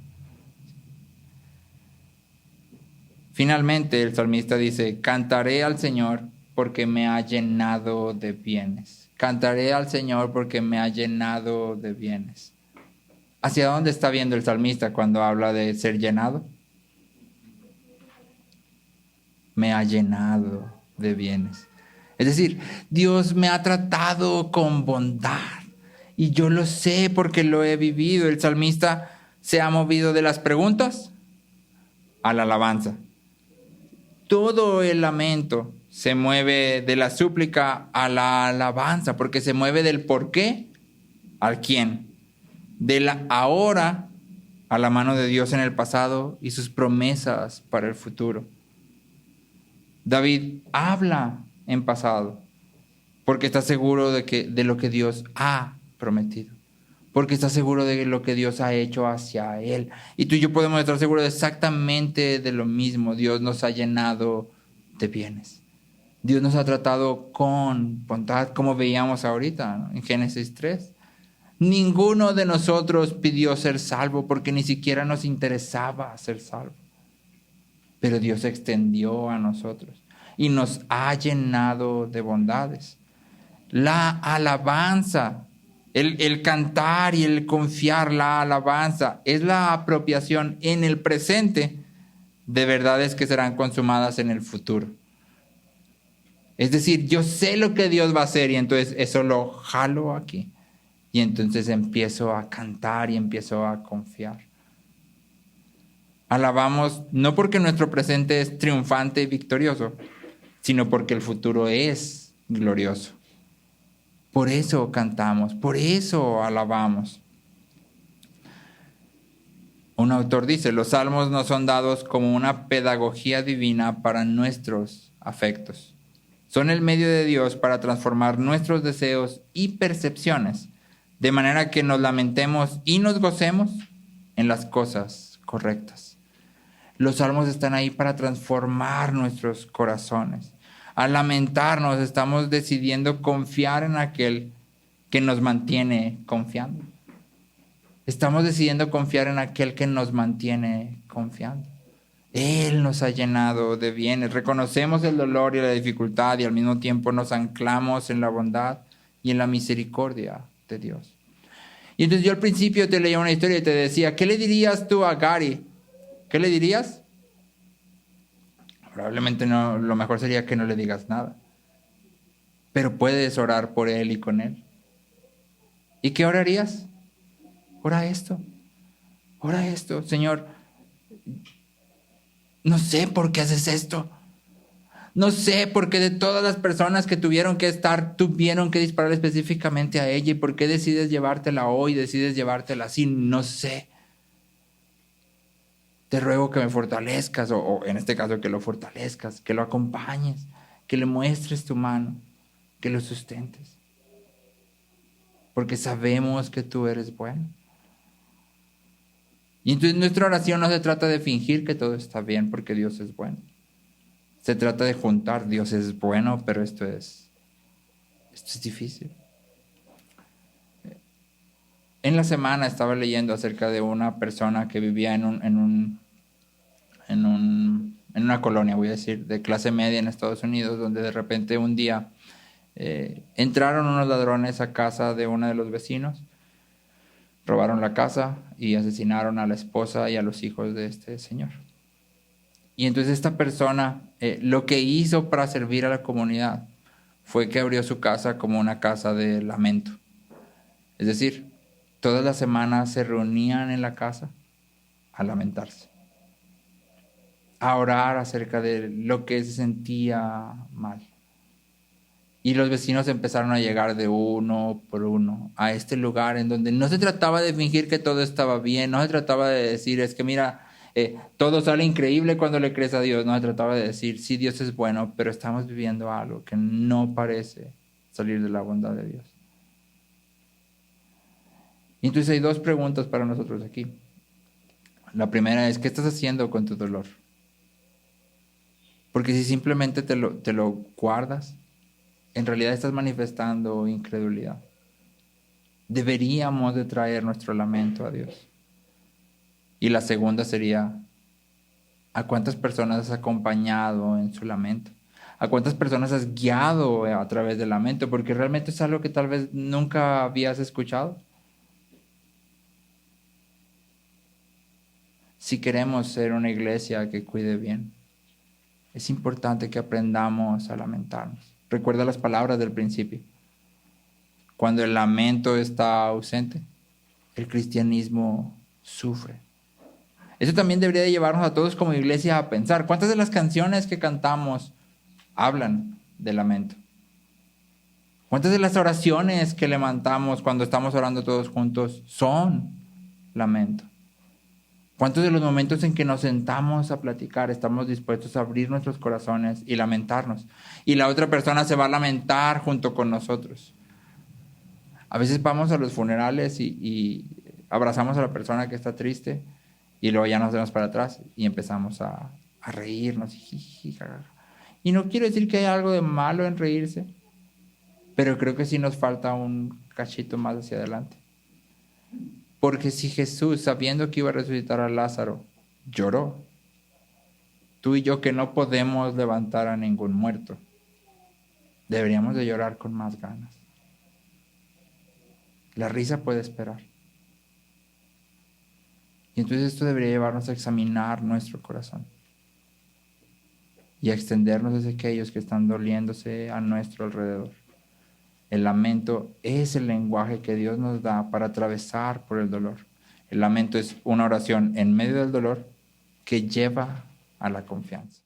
Finalmente, el salmista dice, cantaré al Señor porque me ha llenado de bienes. Cantaré al Señor porque me ha llenado de bienes. ¿Hacia dónde está viendo el salmista cuando habla de ser llenado? Me ha llenado de bienes. Es decir, Dios me ha tratado con bondad y yo lo sé porque lo he vivido. El salmista se ha movido de las preguntas a la alabanza. Todo el lamento se mueve de la súplica a la alabanza porque se mueve del por qué al quién, de la ahora a la mano de Dios en el pasado y sus promesas para el futuro. David habla en pasado porque está seguro de lo que Dios ha prometido, porque está seguro de lo que Dios ha hecho hacia él. Y tú y yo podemos estar seguros exactamente de lo mismo. Dios nos ha llenado de bienes. Dios nos ha tratado con bondad, como veíamos ahorita, ¿no? En Génesis 3. Ninguno de nosotros pidió ser salvo porque ni siquiera nos interesaba ser salvo. Pero Dios se extendió a nosotros y nos ha llenado de bondades. La alabanza, el cantar y el confiar, la alabanza, es la apropiación en el presente de verdades que serán consumadas en el futuro. Es decir, yo sé lo que Dios va a hacer y entonces eso lo jalo aquí. Y entonces empiezo a cantar y empiezo a confiar. Alabamos no porque nuestro presente es triunfante y victorioso, sino porque el futuro es glorioso. Por eso cantamos, por eso alabamos. Un autor dice, los salmos nos son dados como una pedagogía divina para nuestros afectos. Son el medio de Dios para transformar nuestros deseos y percepciones, de manera que nos lamentemos y nos gocemos en las cosas correctas. Los salmos están ahí para transformar nuestros corazones. Al lamentarnos, estamos decidiendo confiar en aquel que nos mantiene confiando. Estamos decidiendo confiar en aquel que nos mantiene confiando. Él nos ha llenado de bienes. Reconocemos el dolor y la dificultad y al mismo tiempo nos anclamos en la bondad y en la misericordia de Dios. Y entonces yo al principio te leía una historia y te decía, ¿qué le dirías tú a Gary? ¿Qué le dirías? Probablemente no, lo mejor sería que no le digas nada. pero puedes orar por él y con él. ¿Y qué orarías? Ora esto, Señor, no sé por qué haces esto. No sé por qué de todas las personas que tuvieron que estar, tuvieron que disparar específicamente a ella y por qué decides llevártela hoy, decides llevártela así, no sé. Te ruego que me fortalezcas o en este caso que lo fortalezcas, que lo acompañes, que le muestres tu mano, que lo sustentes. Porque sabemos que tú eres bueno. Y entonces nuestra oración no se trata de fingir que todo está bien porque Dios es bueno. Se trata de juntar, Dios es bueno, pero esto es difícil. En la semana estaba leyendo acerca de una persona que vivía en una colonia, voy a decir, de clase media en Estados Unidos, donde de repente un día entraron unos ladrones a casa de uno de los vecinos, robaron la casa y asesinaron a la esposa y a los hijos de este señor. Y entonces esta persona lo que hizo para servir a la comunidad fue que abrió su casa como una casa de lamento. Es decir, todas las semanas se reunían en la casa a lamentarse, a orar acerca de lo que se sentía mal. Y los vecinos empezaron a llegar de uno por uno a este lugar en donde no se trataba de fingir que todo estaba bien, no se trataba de decir, es que mira, todo sale increíble cuando le crees a Dios, no se trataba de decir, sí, Dios es bueno, pero estamos viviendo algo que no parece salir de la bondad de Dios. Y entonces hay dos preguntas para nosotros aquí. La primera es, ¿qué estás haciendo con tu dolor? Porque si simplemente te lo guardas, en realidad estás manifestando incredulidad. Deberíamos de traer nuestro lamento a Dios. Y la segunda sería, ¿a cuántas personas has acompañado en su lamento? ¿A cuántas personas has guiado a través del lamento? Porque realmente es algo que tal vez nunca habías escuchado. Si queremos ser una iglesia que cuide bien, es importante que aprendamos a lamentarnos. Recuerda las palabras del principio. Cuando el lamento está ausente, el cristianismo sufre. Eso también debería de llevarnos a todos como iglesia a pensar, ¿cuántas de las canciones que cantamos hablan de lamento? ¿Cuántas de las oraciones que levantamos cuando estamos orando todos juntos son lamento? ¿Cuántos de los momentos en que nos sentamos a platicar estamos dispuestos a abrir nuestros corazones y lamentarnos? Y la otra persona se va a lamentar junto con nosotros. A veces vamos a los funerales y abrazamos a la persona que está triste y luego ya nos vemos para atrás y empezamos a reírnos. Y no quiero decir que haya algo de malo en reírse, pero creo que sí nos falta un cachito más hacia adelante. Porque si Jesús, sabiendo que iba a resucitar a Lázaro, lloró, tú y yo que no podemos levantar a ningún muerto, deberíamos de llorar con más ganas. La risa puede esperar. Y entonces esto debería llevarnos a examinar nuestro corazón y a extendernos hacia aquellos que están doliéndose a nuestro alrededor. El lamento es el lenguaje que Dios nos da para atravesar por el dolor. El lamento es una oración en medio del dolor que lleva a la confianza.